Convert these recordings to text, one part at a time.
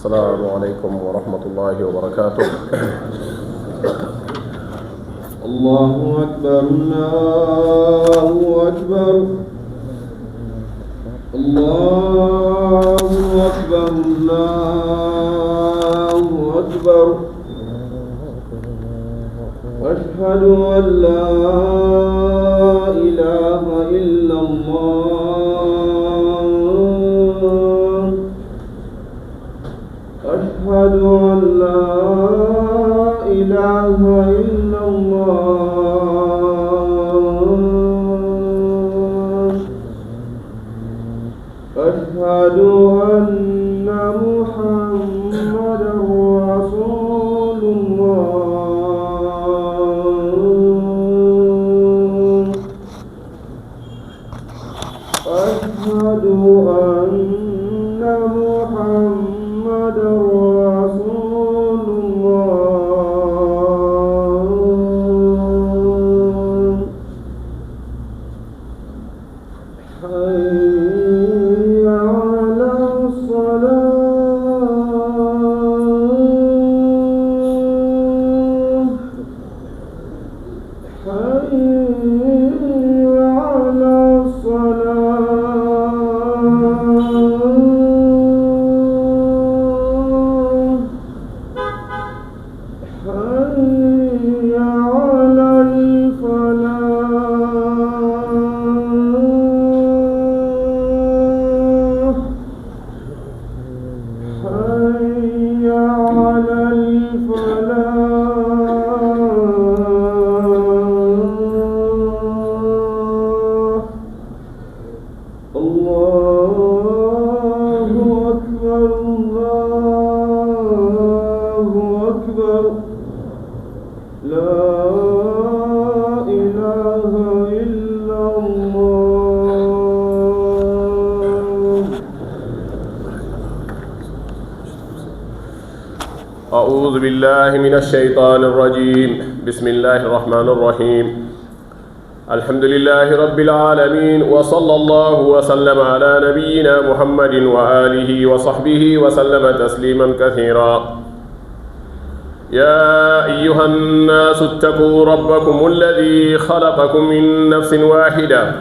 السلام عليكم ورحمة الله وبركاته. الله أكبر الله أكبر الله أكبر الله أكبر أشهد أن لا إله إلا الله أشهد أن لا إله إلا الله أشهد أن محمدا رسول الله أشهد أن محمدا رسول الله حي على الصلاة حي على الصلاة حي على الفلاح حي على الفلاح الله أكبر الله أكبر لا إله إلا الله. أعوذ بالله من الشيطان الرجيم. بسم الله الرحمن الرحيم. الحمد لله رب العالمين، وصلى الله وسلم على نبينا محمد وآله وصحبه وسلم تسليما كثيرا. يا أيها الناس اتقوا ربكم الذي خلقكم من نفس واحدة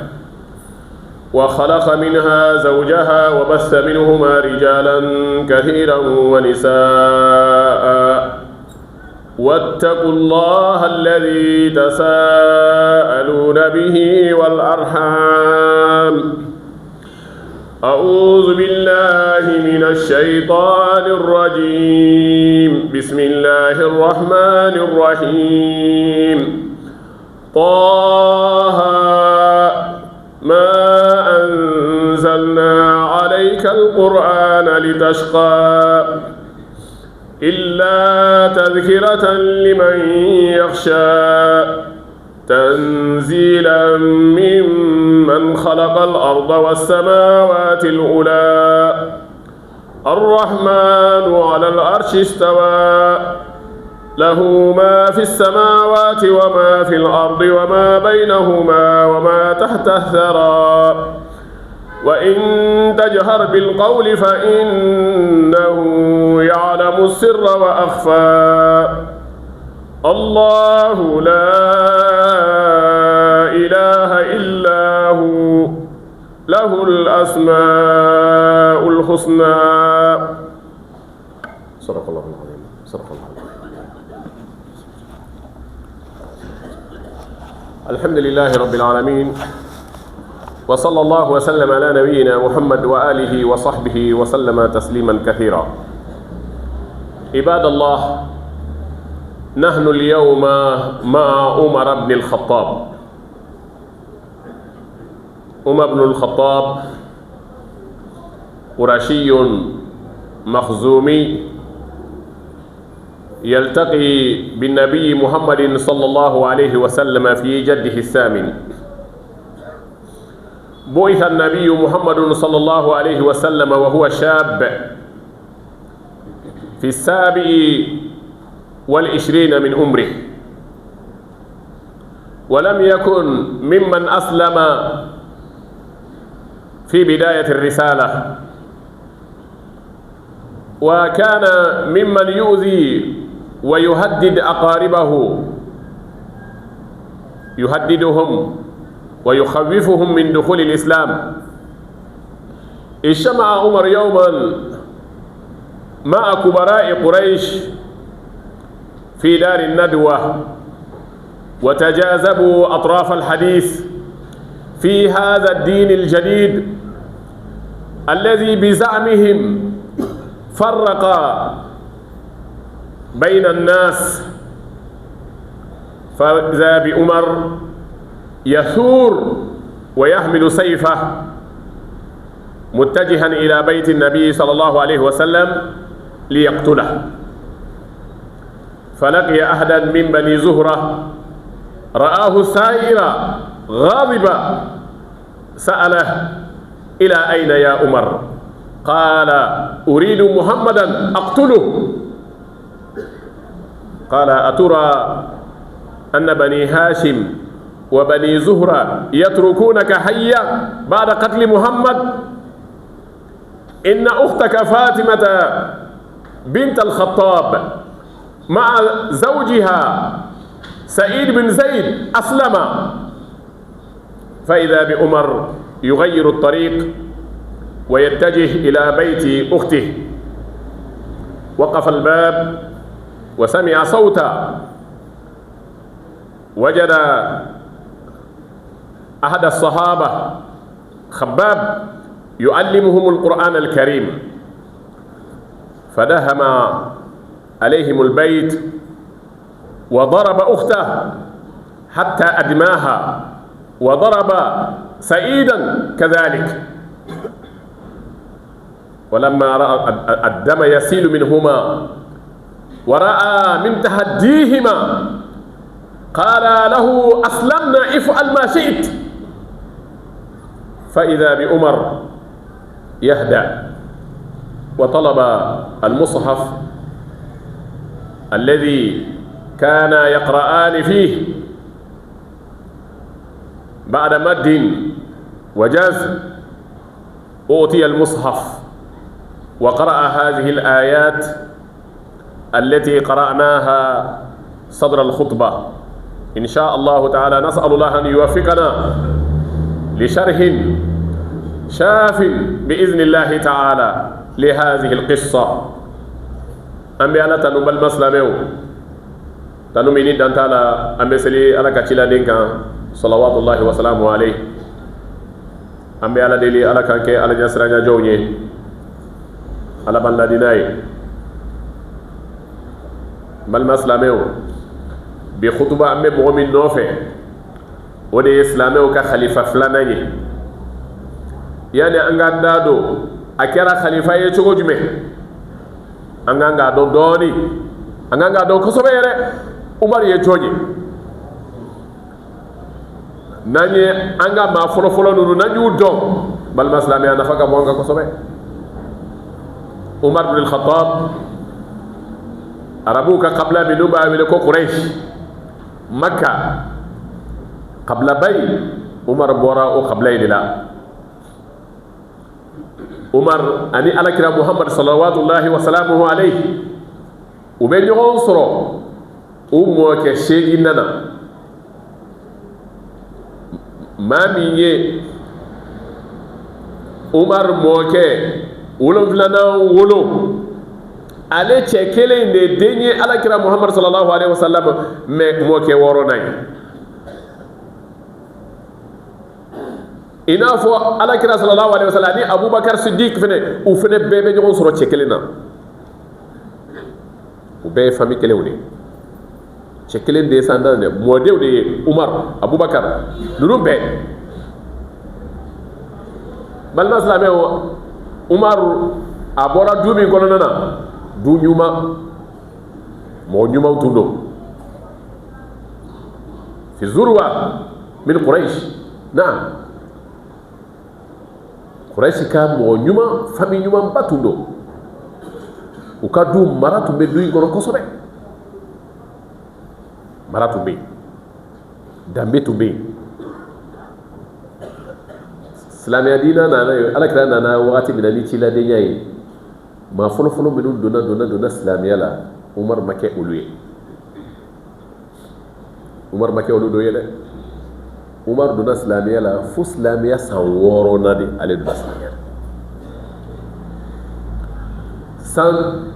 وخلق منها زوجها وبث منهما رجالا كثيرا ونساء واتقوا الله الذي تساءلون به والأرحام. أعوذ بالله من الشيطان الرجيم. بسم الله الرحمن الرحيم. طه ما أنزلنا عليك القرآن لتشقى إلا تذكرة لمن يخشى تنزيلا ممن خلق الأرض والسماوات العلى الرحمن على العرش استوى له ما في السماوات وما في الأرض وما بينهما وما تحت الثرى وإن تجهر بالقول فإنه يعلم السر وأخفى الله لا إله إلا هو له الأسماء الحسنى. صدق الله العظيم. صدق الله العظيم. الحمد لله رب العالمين، وصلى الله وسلم على نبينا محمد وآله وصحبه وسلم تسليما كثيرا. عباد الله، نحن اليوم مع عمر بن الخطاب. عمر بن الخطاب قرشي مخزومي يلتقي بالنبي محمد صلى الله عليه وسلم في جده الثامن. بعث النبي محمد صلى الله عليه وسلم وهو شاب في 27 من عمره، ولم يكن ممن أسلم في بداية الرسالة، وكان ممن يؤذي ويهدد أقاربه، يهددهم ويخوفهم من دخول الإسلام. اجتمع عمر يوما مع كبراء قريش في دار الندوة وتجاذبوا أطراف الحديث في هذا الدين الجديد الذي بزعمهم فرق بين الناس. فإذا بعمر يثور ويحمل سيفه متجها إلى بيت النبي صلى الله عليه وسلم ليقتله، فلقي أحدا من بني زهرة رآه سائرا غاضبا، سأله: إلى أين يا عمر؟ قال: أريد محمدا أقتله. قال: أترى أن بني هاشم وبني زهرة يتركونك حيا بعد قتل محمد؟ إن أختك فاطمة بنت الخطاب مع زوجها سعيد بن زيد أسلم. فإذا بعمر يغير الطريق ويتجه إلى بيت أخته، وقف الباب وسمع صوتا، وجد أحد الصحابة خباب يعلمهم القرآن الكريم، فدهم عليهم البيت وضرب أخته حتى أدماها، وضرب سعيدا كذلك. ولما رأى الدم يسيل منهما ورأى من تهديهما قال له: أسلمنا، افعل ما شئت. فإذا بعمر يهدأ وطلب المصحف الذي كان يقرآن فيه، بعد مد وجزم أعطي المصحف وقرأ هذه الآيات التي قرأناها صدر الخطبة. إن شاء الله تعالى نسأل الله أن يوفقنا لشرح شاف بإذن الله تعالى لهذه القصة. أمي على تنوب المسلمين تنوميني دانتالا أمي سلي على كتيلا دينكا صلوات الله وسلامه عليه. أمي على ديلي على كانكي على جسرانيا جوني على بلدناي بالمسلمين بخطبة أمي مؤمن نوفي ودي إسلامي كخليفة فلاني، يعني أنغا دادو أكيرا خليفة يشوكو جمي أنغا دو دوني أنغا دو كسوبة يري عمر يشوكي ناني أنغا ما فلو فلو نونو نانيو دون بالمسلمي أنا فاكا بوانغا كسوبة. عمر بن الخطاب أرابوكا قبل بنوبة ولكو قريش مكة قبل بي عمر بوراء قبلين لا عمر أني على كرام محمد صلوات الله وسلامه عليه ومن يغنصر أموك شيء إننا ما ميني عمر موكي ولو فلنا ولو ale cɛ kelen de den ye alakira muhammad sallallahu alaihi wasallam mais mo ke woro nay ina fo alakira sallallahu alaihi wasallam ni abubakar siddiq fene u fene bebe ñoo soro cɛ kelen na u be fami kelen woni cɛ kelen de sandan de mo dew de umar abubakar nunu be bal maslame umar abora dumi kono nana du ñuma mo ñuma tundo fi zurwa min quraish naam quraish ka mo ñuma fami ñuma batundo u ka du maratu be duy gono kosobe maratu be dambe to be islamiya dina na ala kira na wati binani ci la de nyai ma fɔlɔ minnu donna silamɛya la Umar ma kɛ olu ye Umar ma kɛ olu dɔ ye dɛ Umar donna silamɛya la fo silamɛya san 6 na de ale donna silamɛya san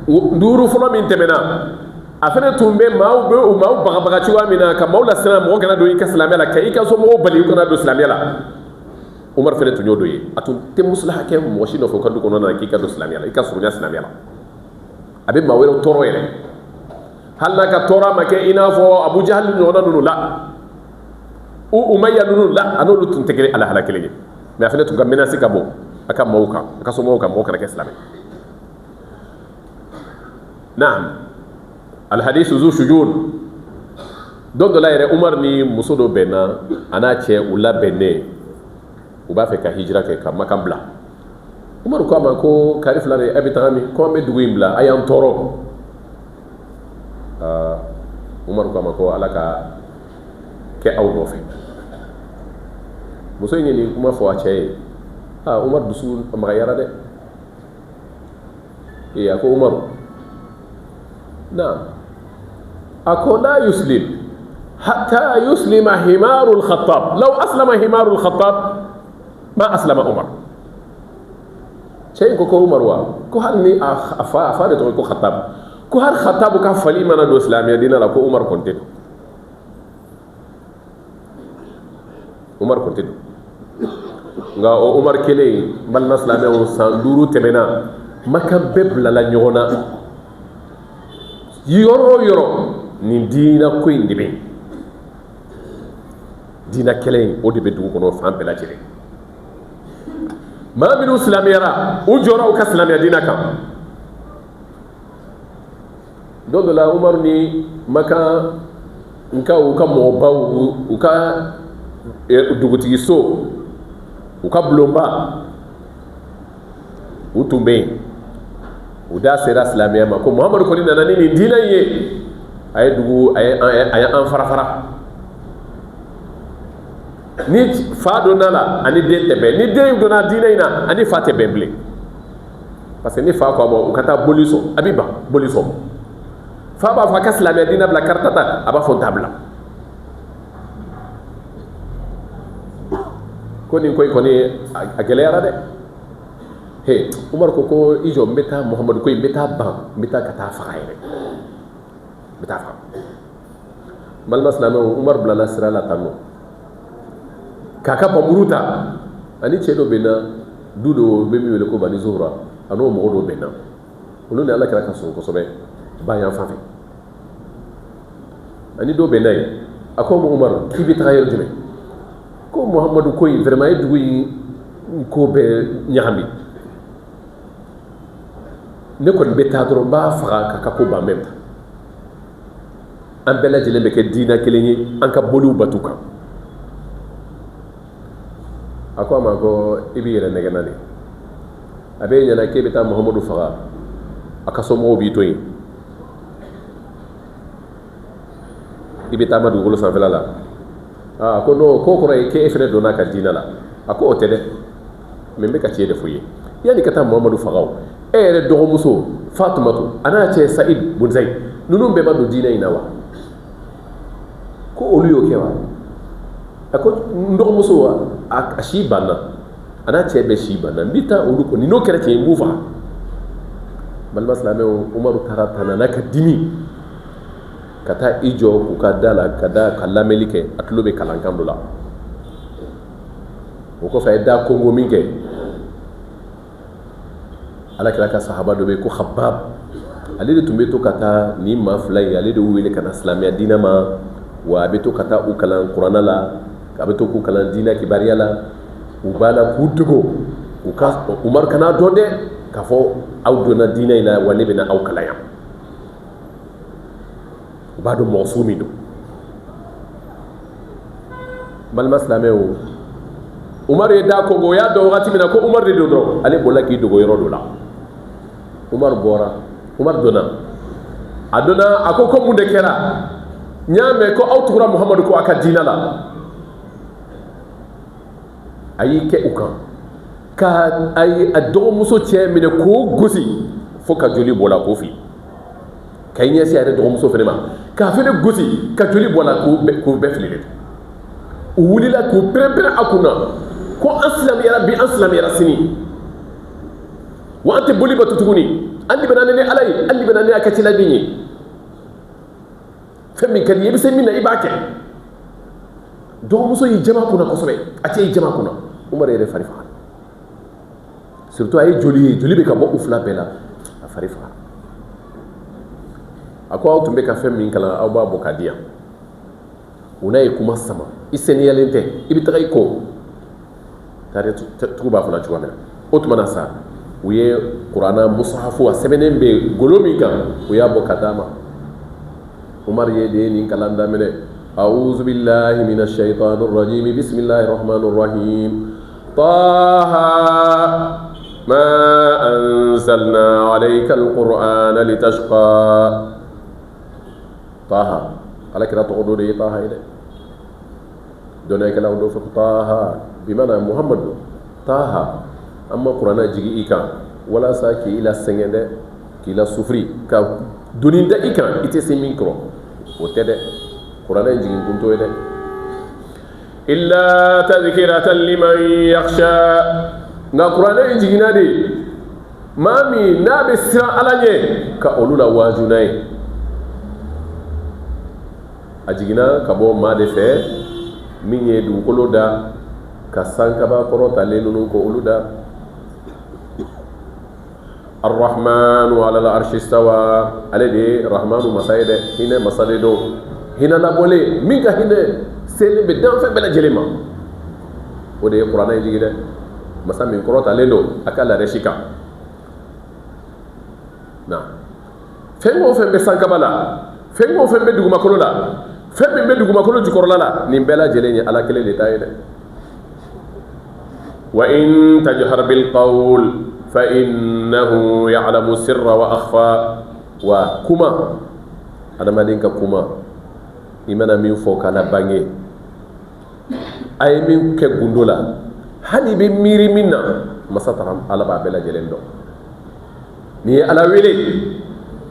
5 fɔlɔ min tɛmɛna a fana tun bɛ maaw bagabaga cogoya min na ka maaw lasiran mɔgɔ kana don i ka silamɛya la ka i ka somɔgɔw bali u kana don silamɛya la Umar fana tun y'o dɔ ye a tun tɛ maslaha kɛ mɔgɔ si nɔfɛ u ka du kɔnɔna na k'i ka don silamɛya la i ka surunya silamɛya la a bɛ maa wɛrɛw tɔɔrɔ yɛrɛ hali n'a ka tɔɔrɔ ma kɛ i n'a fɔ Abu Jahal ɲɔgɔnna ninnu la Umayya ninnu la a n'olu tun tɛ kelen alahala kelen ye mais a fana tun ka menace ka bɔ a ka maaw kan a ka somɔgɔw kan mɔgɔ kana kɛ silamɛ naam alhadis zu shujun don dɔ la yɛrɛ Umar ni muso dɔ bɛnna a n'a cɛ u labɛnnen u b'a fɛ ka hijira kɛ ka Makan bila Umar ko a ma ko kari fila de a bɛ taga min ko an bɛ dugu in bila a y'an tɔɔrɔ Umar ko a ma ko Ala ka kɛ aw nɔfɛ muso in ye nin kuma fɔ a cɛ ye Umar dusu magayara dɛ a ko Umar naam a ko la yuslim hatta yuslima himarul khattab law aslama himarul khattab ma aslama Umar cɛ in ko Umar wa ko hali ni a fa de tɔgɔ ko Khattab ko hali Khattab ka fali mana don silamɛya diinɛ la ko Umar kɔnte don Umar kɔnte don nka o Umar kelen balima silamɛw san 5 tɛmɛna Makan bɛɛ bilala ɲɔgɔn na yɔrɔ o yɔrɔ nin diina ko in de bɛ diina kɛlɛ in o de bɛ dugu kɔnɔ fan bɛɛ lajɛlen maa minnu silamɛyara u jɔra u ka silamɛya diina kan don dɔ la Umar ni Makan u ka mɔgɔbaw u ka dugutigi so u ka bulonba u tun bɛ yen u da sera silamɛya ma ko Muhamadu kɔni nana ni nin diina in ye a ye an fara ni fa donna la ani den tɛ bɛn ni den donna diinɛ in na ani fa tɛ bɛn bilen parce que ni fa ko a ma u ka taa boli sɔn a bɛ ban boli sɔn fa b'a fɔ a ka silamɛya diinɛ bila karita ta a b'a fɔ n t'a bila ko nin ko in kɔni a gɛlɛyara dɛ he Umar ko i jɔ n bɛ taa Muhamadu ko in n bɛ taa ban n bɛ taa ka taa faga yɛrɛ n bɛ taa faga balima silamɛw Umar bilala sira la tan nɔ k'a ka bamuru ta ani cɛ dɔ bɛ na du dɔ bɛ min wele ko Bani Zuhra a n'o mɔgɔ dɔ bɛ na olu ni Ala kɛra ka sɔn kosɛbɛ ba yan fan fɛ ani dɔ bɛ na yen a ko Umar k'i bɛ taga yɔrɔ jumɛn ko Muhamadu ko in vraiment ye dugu in ko bɛɛ ɲagami ne kɔni bɛ taa dɔrɔn n b'a faga k'a ka ko ban même an bɛɛ lajɛlen bɛ kɛ diina kelen ye an ka boliw batu kan a ko a ma ko i b'i yɛrɛ nɛgɛnna de a b'e ɲɛna k'e bɛ taa Muhamadu faga a ka somɔgɔw b'i to yen i bɛ taama dugukolo sanfɛla la a ko non k'o kɔrɔ ye k'e fana donna a ka diina la a ko o tɛ dɛ mais n bɛ ka tiɲɛ de fɔ i ye yanni ka taa Muhamadu faga o e yɛrɛ dɔgɔmuso Fatumatu a n'a cɛ Saïd bun Zaid ninnu bɛɛ ma don diinɛ in na wa ko olu y'o kɛ wa a ko n dɔgɔmuso a si banna a n'a cɛ bɛɛ si banna n bɛ taa olu kɔ ni n'o kɛra tiɲɛ n b'u faga balima silamɛw Umaru taara ta n'a ka dimi ka taa i jɔ k'u ka da la ka lamɛnli kɛ a tulo bɛ kalankan dɔ la o kɔfɛ a ye da kongo min kɛ Ala kɛra ka sahaba dɔ bɛ yen ko Khabbab ale de tun bɛ to ka taa nin maa fila in ale de y'u wele ka na silamɛya diinɛ ma wa a bɛ to ka taa u kalan kuranna la a bɛ to k'u kalan diinɛ kibariya la u b'a la k'u dogo u ka Umaru kana dɔn dɛ k'a fɔ aw donna diinɛ in na wa ne bɛ na aw kalan yan u b'a dɔn mɔgɔ sugu min don balima silamɛw Umaru ye da kogo o y'a dɔn wagati min na ko Umaru de don dɔrɔn ale bolila k'i dogo yɔrɔ dɔ la Umaru bɔra Umaru donna a donna a ko mun de kɛra n y'a mɛn ko aw tugura Muhamadu ko a ka diinɛ la a y'i kɛ u kan ka a dɔgɔmuso cɛ minɛ k'o gosi fo ka joli bola ko fi kay ñe si ay do muso fene ma ka fene gosi ka joli bola ko be fili wuli la ko pere akuna ko aslam ya rabbi aslam ya rasini wa ante boli batutuguni andi banane alay andi banane akati la dinyi femi kan yebi se minna ibake do muso yi jama kuna kosobe ati yi jama kuna umar yere farifa surtout ay joli be ka bo ufla bela farifa akwa tumbe ka femi kala aw ba bokadia unay kuma sama iseniyalente ibi tagay ko tare tuba fula chuwa otmana sa uye qur'ana mushafu wa sebenen be golomi kan uya bokadama umar yede ni kalanda mene a'udzu billahi minash shaitanir rajim bismillahir rahmanir rahim taha ma anzalna alaykal qur'ana litashqa taha ala kira to do de taha ide donay kala do fa taha bimana muhammad taha amma qur'ana jigi ikan wala sa ki ila sengende ki ila sufri ka duninda ikan ite se mikro o tede qur'ana jigi kunto ede illa tadhkiratan liman yakhsha na qur'ana jigi nade mami nabe sira alanye ka olula wajunai ajigina kabo made fe minye du koloda ka sankaba korota lenunu ko uluda الرحمن على العرش استوى عليه الرحمن مسايد هنا مسادو هنا نقولي مينك هنا سيلم بدم في بلا جلما ودي القرآن يجي كده مثلا من كروت علينا أكل رشيكا نعم فين بسانكبالا فين بدوما كرولا فين بدوما كرول جكورلا نيمبلا جلني على كل ديتاي وإن تجهر بالقول فإنه يعلم السر وأخفى وكما أنا ما دينك كما إيمانا من فوق على باني أي من كغندولا هني بميري منا ما سترام على بابلا جلندو ني على ويلي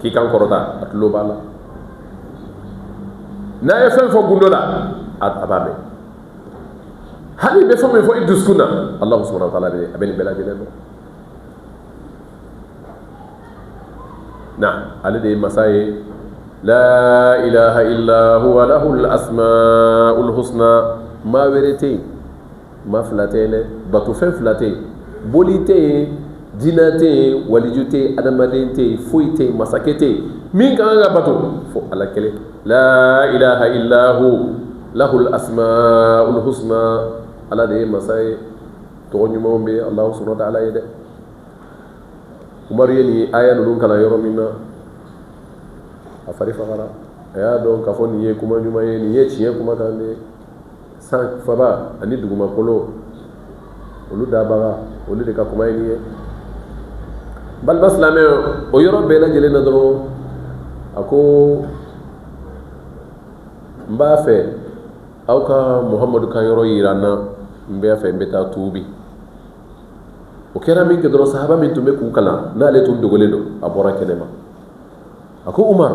كي كان كروتا أتلو بالا نا يفهم فوق غندولا أبابي هني بفهم فوق الدسكونا الله سبحانه وتعالى أبني بلا جلندو نعم الذي مساي لا إله إلا هو له الأسماء الحسنى ما وريتي ما فلاتين باتوفين فلاتي بوليتي ديناتي وليجوتي أدمادينتي فويتي مساكتي مين كان باتو فو على كلي لا إله إلا هو له الأسماء الحسنى الذي مساي تغني مومبي الله سبحانه وتعالى يده umar yeni aya nunu kala yoro minna afari fagara aya don kafo ni ye kuma nyuma ye ni ye chiye kuma kande san faba ani duguma kolo olu dabaga olu de ka kuma ye bal baslame o yoro bela jele na doro ako mba fe awka muhammadu ka yoro yirana mbe fe mbeta tubi o kera min ke doro sahaba min tumbe ku kala na le tum dogole do abora kenema ako umar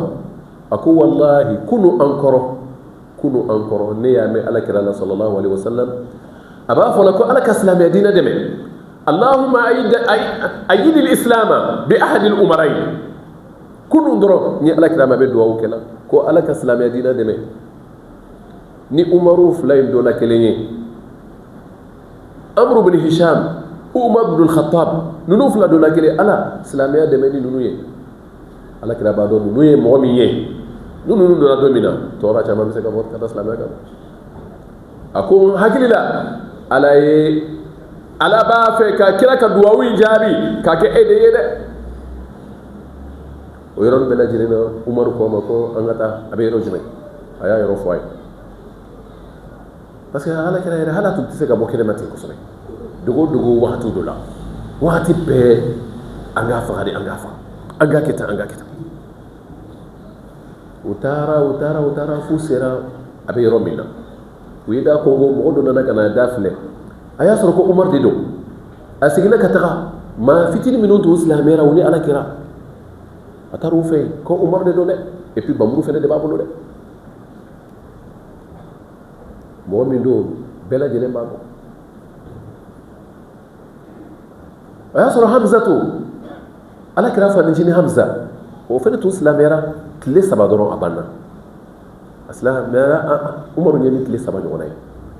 ako wallahi kunu ankoro ne ya me ala kirala sallallahu alaihi wasallam aba fola ko ala kaslam ya dina deme allahumma ayyid al-islam bi ahad al-umarayn kunu doro ni ala kirama be duwa kala ko ala kaslam ya dina deme ni umaru fulayn do la kelenye amr ibn hisham Umar bin Khattab nunu fula dona kele ala silamaya demeni nunu ye ala kira ba do nunu ye mo mi ye nunu dona domina tora chama mi se ka bot kata silamaya ka ako hakilila ala ye ala ba fe ka kira ka duwawi jabi ka ke ede yede o yoron bela jirina Umar ko ma ko angata abe yoro jimai aya yoro foy parce que ala kira yere hala tu se ka bokele mate ko sobe dogo waktu dola waktu be anga kita utara fusera abe romina wida ko mo do na kana dafle aya soro ko umar dido asigina kataka ma fitini minutu islamera woni ala kira a taara u fɛ yen ko Umar de don dɛ et puis Bamuru fɛnɛ de b'a bolo dɛ mɔgɔ min don bɛɛ lajɛlen b'a dɔn a y'a sɔrɔ Hamza to ala kira fanicinin Hamza o fɛnɛ tun silamɛyara tile 3 dɔrɔn a banna a silamɛyara Umaru ɲɛ ni tile 3 ɲɔgɔnna ye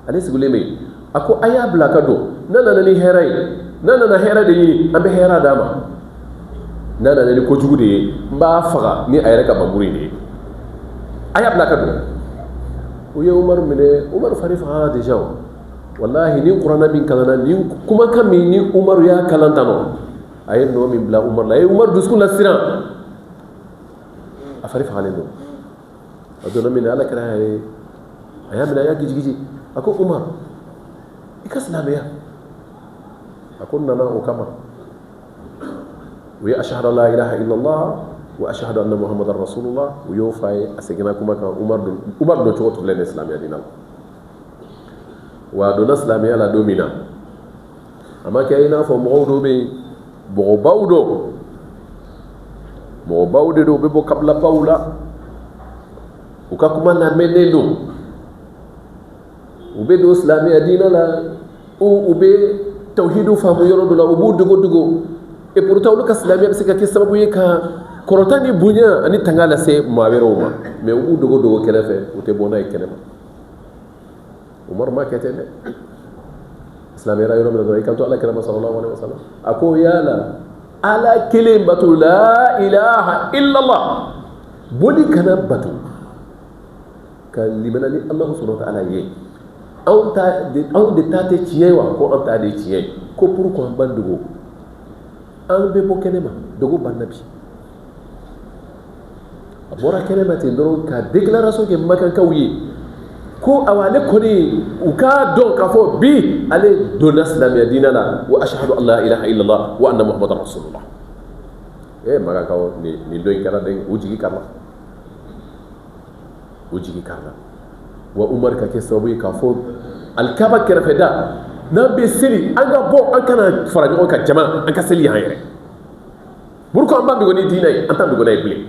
ale sigilen bɛ yen a ko a y'a bila ka don n'a nana ni hɛrɛ ye n'a nana hɛrɛ de ɲini an bɛ hɛrɛ d'a ma n'a nana ni kojugu de ye n b'a faga ni a yɛrɛ ka Bamuru in de ye a y'a bila ka don u ye Umaru minɛ Umaru fari fagara déjà o wallahi ni kuranna min kalanna ni kumakan min ni Umaru y'a kalan tan nɔ a ye nɔ min bila Umaru la a ye Umaru dusukun lasiran a fari fagalen don a donna min na ala kira a y'a minɛ a y'a gijigiji a ko Umar i ka silamɛya a ko n nana o kama u ye ashhadu an la ilaha illallah wa ashhadu anna muhammadan rasulullah u y'o f'a ye a seginna kuma kan Umar don cogo tun filɛ nin silamɛya diina la wa a donna silamɛya la don min na a ma kɛ i n'a fɔ mɔgɔw dɔw bɛ yen mɔgɔbaw don mɔgɔbaw de don u bɛ bɔ kabilabaw la u ka kuma lamɛnnen don u bɛ don silamɛya diina la u bɛ tawhidu faamu yɔrɔ dɔ la u b'u dogo et pourtant olu ka silamɛya bɛ se ka kɛ sababu ye ka kɔrɔta ni bonya ani tanga lase maa wɛrɛw ma mais u b'u dogo kɛrɛfɛ u tɛ bɔ n'a ye kɛnɛma Umar ma kɛ ten dɛ silamɛyara yɔrɔ min na dɔrɔn i kan to ala kira ma sallallahu alaihi wasallam a ko yala ala kelen bato la ilaha illallah boli kana bato ka limana ni Allah subhanahu wa ta'ala ye anw de ta tɛ tiɲɛ ye wa ko an ta de tiɲɛ ye ko pourquoi an ban dogo an bɛ bɔ kɛnɛma dogo banna bi a bɔra kɛnɛma ten dɔrɔn ka déclaration kɛ makankaw ye ko awa ale kɔni u k'a dɔn k'a fɔ bi ale donna silamɛya diina la wa ashhadu an la ilaha illallah wa anna muhammadan rasulullah makankaw nin dɔ in kɛra dɛ o jigi karila wa Umar ka kɛ sababu ye k'a fɔ alikaba kɛrɛfɛ da n'an bɛ seli an ka bɔ an kana fara ɲɔgɔn kan jama an ka seli y'an yɛrɛ pourquoi an b'an dogo ni diinɛ ye an t'an dogo n'a ye bilen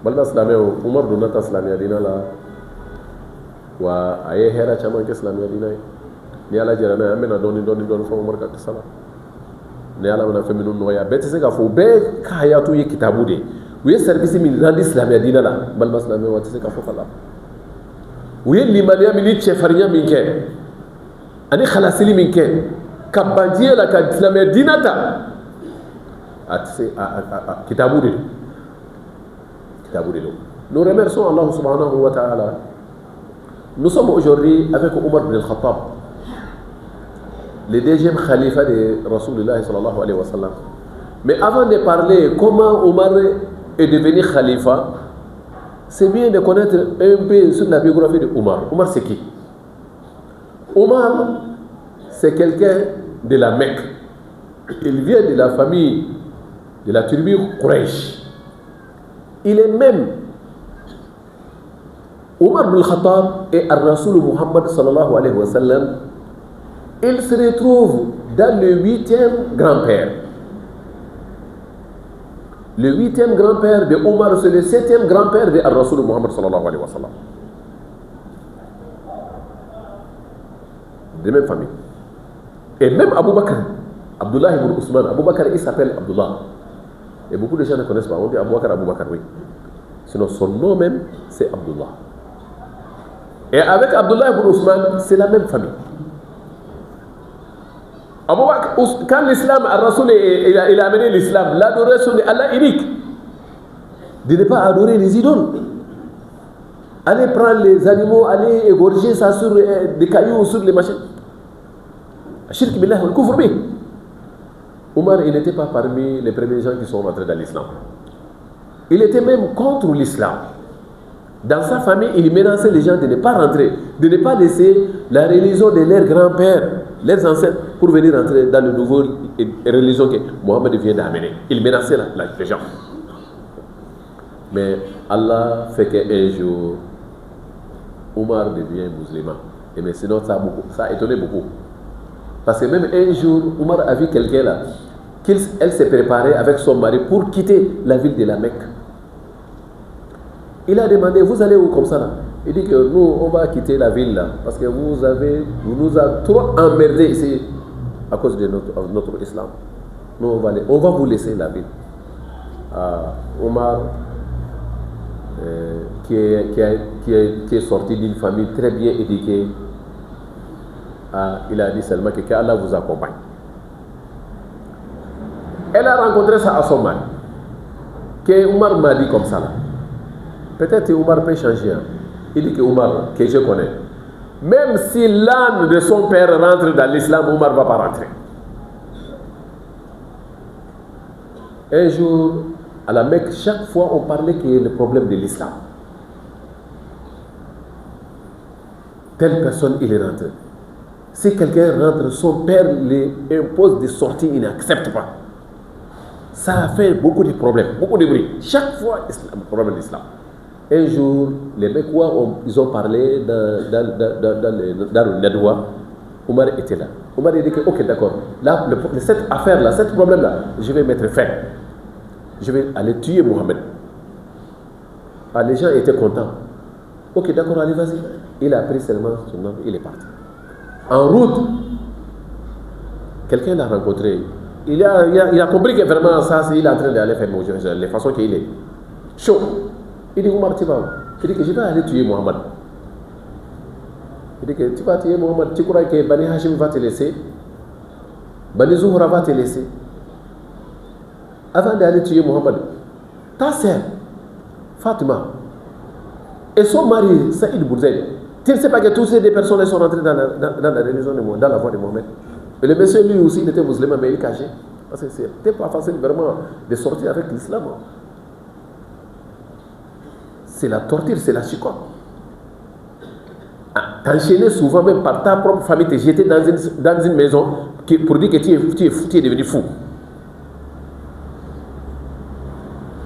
balima silamɛw Umar donna ta silamɛya diina la wa a ye hɛrɛ caman kɛ silamɛya diina ye ni ala jɛra n'a ye an bɛna dɔɔni fɔ Umar ka kisa la ni ala bɛna fɛn minnu nɔgɔya bɛɛ tɛ se k'a fɔ u bɛɛ ka hayatu ye kitabu de ye u ye service min randi silamɛya diina la balima silamɛw a tɛ se k'a fɔ ka la u ye limaniya min ni cɛfarinya min kɛ ani halasili min kɛ ka ban diɲɛ la ka silamɛya diina ta a tɛ se kitabu de don. Nous remercions Allah subhanahu wa ta'ala. Nous sommes aujourd'hui avec Omar ibn al-Khattab, le deuxième khalifa de Rasulullah sallallahu alayhi wa sallam. Mais avant de parler comment Omar est devenu khalifa, c'est bien de connaître un peu sur la biographie de Omar. Omar c'est qui? Omar c'est quelqu'un de la Mecque. Il vient de la famille de la tribu Quraysh. Il est même Omar ibn al-Khattab et Ar-Rasul Muhammad sallallahu alayhi wa sallam. Il se retrouve dans le 8e grand-père. Le 8e grand-père de Omar, c'est le 7e grand-père de Ar-Rasul Muhammad sallallahu alayhi wa sallam. De même famille. Et même Abu Bakr, Abdullah ibn Ousmane, Abu Bakr, il s'appelle Abdullah. Et beaucoup de gens ne connaissent pas. On dit Abu Bakr, oui. Sinon, son nom même, c'est Abdullah. Et avec Abdullah ibn Ousmane, c'est la même famille. Abu Bakr, quand l'islam, Ar-Rasul, il a amené l'islam, l'adoration de Allah unique, de ne pas adorer les idoles. Allez prendre les animaux, allez égorger ça sur des cailloux ou sur les machines. Shirk billah wal kufr bih. Omar, il n'était pas parmi les premiers gens qui sont rentrés dans l'islam. Il était même contre l'islam. Dans sa famille, il menaçait les gens de ne pas rentrer, de ne pas laisser la religion de leurs grands-pères, leurs ancêtres, pour venir rentrer dans le nouveau religion que Mohammed vient d'amener. Il menaçait les gens. Mais Allah fait qu'un jour, Omar devient musulman. Et mais sinon, ça a étonné beaucoup. Parce que même un jour, Omar a vu quelqu'un là qu'elle s'est préparée avec son mari pour quitter la ville de la Mecque. Il a demandé, vous allez où comme ça là? Il dit que nous, on va quitter la ville là, parce que vous nous avez trop emmerdés ici à cause de notre islam. Nous, on va vous laisser la ville. Omar, qui est sorti d'une famille très bien éduquée, il a dit seulement que Allah vous accompagne. Elle a rencontré ça à son mari, que Omar m'a dit comme ça là. Peut-être que Omar peut changer. Il dit que Omar, que je connais, même si l'âme de son père rentre dans l'islam, Omar ne va pas rentrer. Un jour, à la Mecque, chaque fois on parlait qu'il y a le problème de l'islam. Telle personne, il est rentré. Si quelqu'un rentre, son père lui impose des sorties, il n'accepte pas. Ça a fait beaucoup de problèmes, beaucoup de bruit. Chaque fois, le problème de l'islam. Un jour, les Mecquois, ils ont parlé dans le Nedwa. Omar était là. Omar a dit que, ok, d'accord, là, cette affaire-là, ce problème-là, je vais mettre fin. Je vais aller tuer Mohamed. Les gens étaient contents. Ok, d'accord, allez, vas-y. Il a pris seulement son nom, il est parti. En route, quelqu'un l'a rencontré. Il a compris que vraiment ça, il est en train d'aller faire manger, les façons qu'il est chaud. Il dit, Omar, tu vas où? Il dit que je vais aller tuer Mohamed. Il dit que tu vas tuer Mohamed. Tu crois que Bani Hashim va te laisser? Bani Zuhra va te laisser? Avant d'aller tuer Mohamed, ta sœur, Fatima, et son mari, Saïd Bourzaï, tu ne sais pas que toutes ces deux personnes sont rentrées dans la religion de Mohamed, dans la voie de Mohamed. Et le monsieur, lui aussi, il était musulman, mais il est caché. Parce que c'était pas facile vraiment de sortir avec l'islam. C'est la torture, c'est la chicote. T'enchaîner souvent même par ta propre famille, te jeter dans une maison pour dire que tu es devenu fou.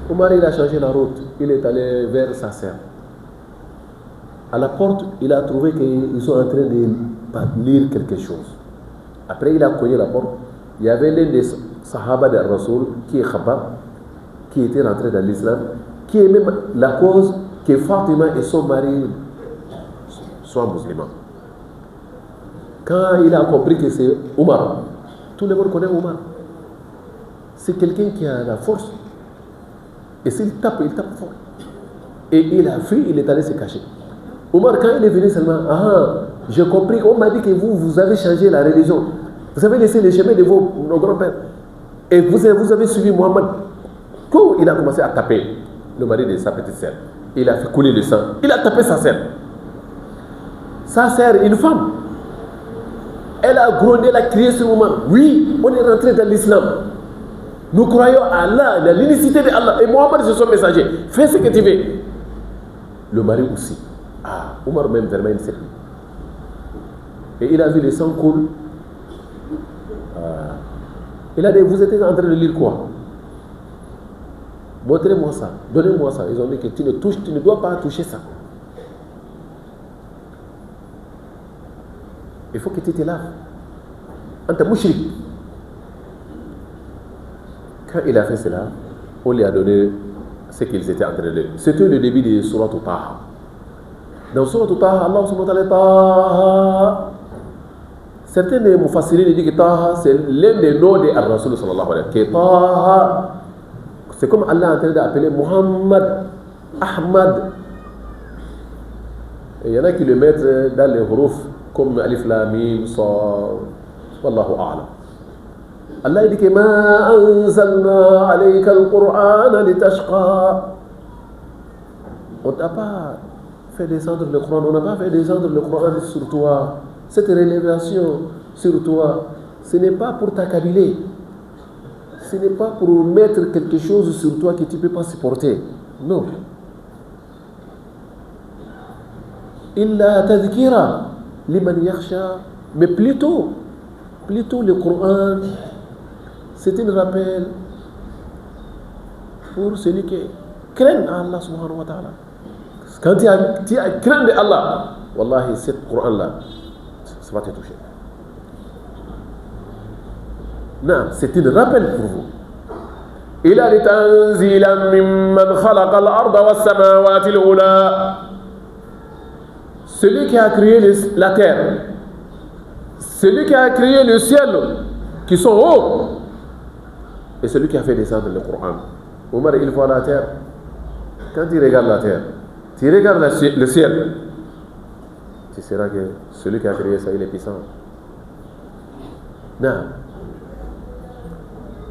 Omar, il a changé la route. Il est allé vers sa sœur. À la porte, il a trouvé qu'ils sont en train de lire quelque chose. Après, il a cogné la porte. Il y avait l'un des Sahaba de Rasoul, qui est Khabab, qui était rentré dans l'islam, qui est même la cause que Fatima et son mari soient musulmans. Quand il a compris que c'est Omar, tout le monde connaît Omar. C'est quelqu'un qui a la force. Et s'il tape, il tape fort. Et il a fui, il est allé se cacher. Omar, quand il est venu seulement, j'ai compris, on m'a dit que vous avez changé la religion. Vous avez laissé les chemins de nos grands-pères. Et vous avez suivi Mohammed. Quand il a commencé à taper le mari de sa petite sœur, il a fait couler le sang. Il a tapé sa sœur. Sa sœur, une femme. Elle a grondé, elle a crié sur Omar. Oui, on est rentré dans l'islam. Nous croyons à Allah, à l'unicité de Allah. Et Mohammed, c'est son messager. Fais ce que tu veux. Le mari aussi. Omar même vraiment, il ne sait plus. Et il a vu le sang couler. Il a dit, vous êtes en train de lire quoi? Montrez-moi ça, donnez-moi ça. Ils ont dit que tu ne dois pas toucher ça. Il faut que tu te laves. Anta mouchrik. Quand il a fait cela, on lui a donné ce qu'ils étaient en train de lire. C'était le début de Surat Taha. Dans Surat Taha, Allah subhanahu wa ta'ala Taha. Certains des Mufassirines disent que Taha, c'est l'un des noms de Ar-Rasul sallallahu alayhi wa sallam. Taha, c'est comme Allah est en train d'appeler Muhammad, Ahmad. Et il y en a qui le mettent dans les huruf comme Alif Lam Mim, Sad, Wallahu A'lam. Allah dit que Ma anzalna alayka al-Qur'an litashqa. On n'a pas fait descendre le Coran, on n'a pas fait descendre le Coran sur toi. Cette révélation sur toi, ce n'est pas pour t'accabler. Ce n'est pas pour mettre quelque chose sur toi que tu ne peux pas supporter. Non. Illa tadhkira liman yakhsha. Mais plutôt le Coran, c'est un rappel pour celui qui craint Allah subhanahu wa ta'ala. Quand tu as craint de Allah, wallahi, ce Coran-là, ça va te toucher. Non, c'est un rappel pour vous. Il a dit tanzilan mimman khalaqa al-arda was-samawati al-ula. Celui qui a créé la terre, celui qui a créé le ciel, qui sont hauts, et celui qui a fait descendre le Coran. Omar, il voit la terre. Quand tu regardes la terre, tu regardes le ciel, tu sauras que celui qui a créé ça, il est puissant. Non.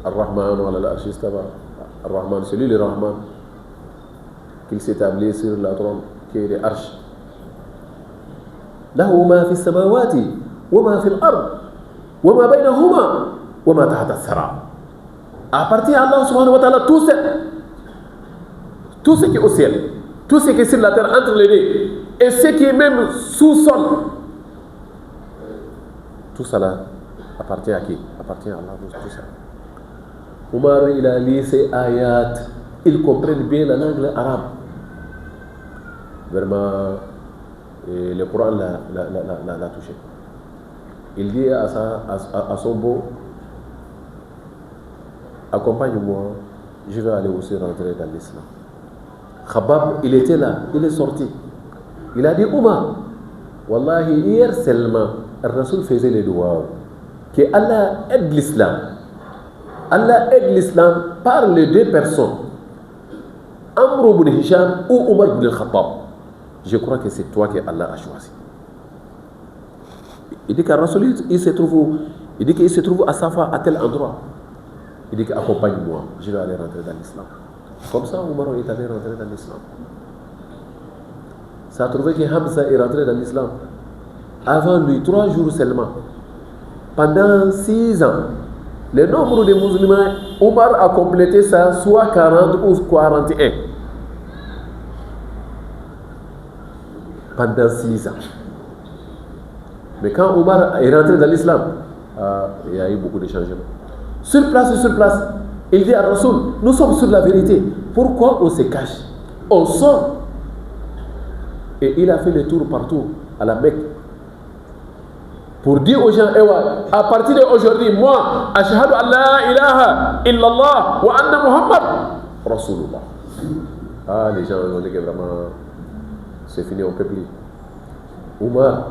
Ar-Rahman wa al-Arsh istawa. Ar-Rahman, celui le Rahman, qu'il s'établit sur la trône, qui est l'Arsh. له ما في السماوات وما في الأرض وما بينهما وما تحت الثرى. Appartient à Allah subhanahu wa ta'ala tout ce qui est au ciel, tout ce qui est sur la terre entre les deux, et ce qui est même sous-sol. Tout cela appartient à qui? Appartient à Allah, tout ça. Omar, il a lu ces ayats, ils comprennent bien la langue arabe. Vraiment, et le Coran l'a touché. Il dit à son beau, accompagne-moi, je vais aller aussi rentrer dans l'islam. Khabab, il était là, il est sorti. Il a dit, Omar, Wallahi, hier seulement, Rasoul faisait les doigts, que Allah aide l'islam. Allah aide l'islam par les deux personnes, Amr ibn Hisham ou Omar ibn al-Khattab. Je crois que c'est toi que Allah a choisi. Il dit qu'à Rasoul, il se trouve à Safa, à tel endroit. Il dit qu'accompagne-moi, je vais aller rentrer dans l'islam. Comme ça, Omar est allé rentrer dans l'islam. Ça a trouvé que Hamza est rentré dans l'islam. Avant lui, 3 jours seulement. Pendant 6 ans, le nombre de musulmans, Omar a complété ça, soit 40 ou 41. Pendant 6 ans. Mais quand Omar est rentré dans l'islam, il y a eu beaucoup de changements. Sur place, il dit à Rasoul, nous sommes sur la vérité. Pourquoi on se cache? On sort. Et il a fait le tour partout, à la Mecque, pour dire aux gens, à partir d'aujourd'hui, moi, ashhadu an la ilaha illallah wa anna Muhammad Rasulullah. Ah, les gens ont dit que vraiment, c'est fini, on ne peut plus. Omar,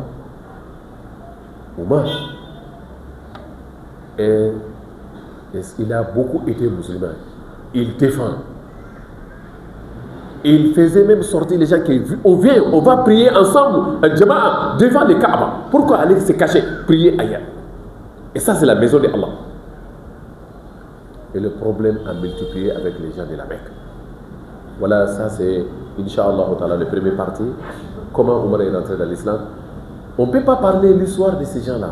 et il a beaucoup été musulman. Il défend. Il faisait même sortir les gens qui on va prier ensemble, un jama'a, devant les Kaaba. Pourquoi aller se cacher, prier ailleurs? Et ça, c'est la maison d'Allah. Et le problème a multiplié avec les gens de la Mecque. Voilà, ça c'est, Inch'Allah, le premier parti. Comment Omar est rentré dans l'islam. On ne peut pas parler l'histoire de ces gens-là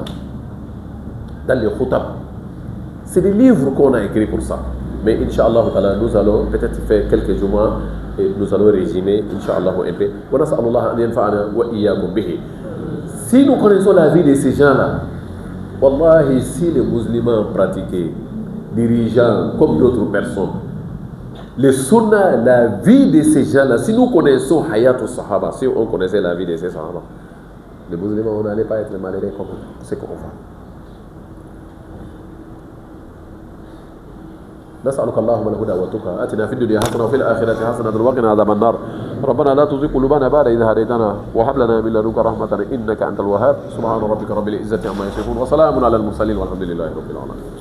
dans les khutab. C'est des livres qu'on a écrits pour ça. Mais Inch'Allah, nous allons peut-être faire quelques jours et nous allons résumer, Inch'Allah, un peu. Si nous connaissons la vie de ces gens-là, Wallahi, si les musulmans pratiquaient, dirigeants comme d'autres personnes, les sunnah, la vie de ces gens-là, si nous connaissons Hayat al-Sahaba, si on connaissait la vie de ces Sahaba, les musulmans, on n'allait pas être malheureux comme ce qu'on fait. نسألك اللهم الهدى والتقى آتنا في الدنيا حسنة وفي الآخرة حسنة وقنا عذاب النار ربنا لا تزغ قلوبنا بعد إذ هديتنا وهب لنا من لدنك رحمة إنك أنت الوهاب سبحان ربك رب العزة عما يصفون وسلام على المرسلين والحمد لله رب العالمين.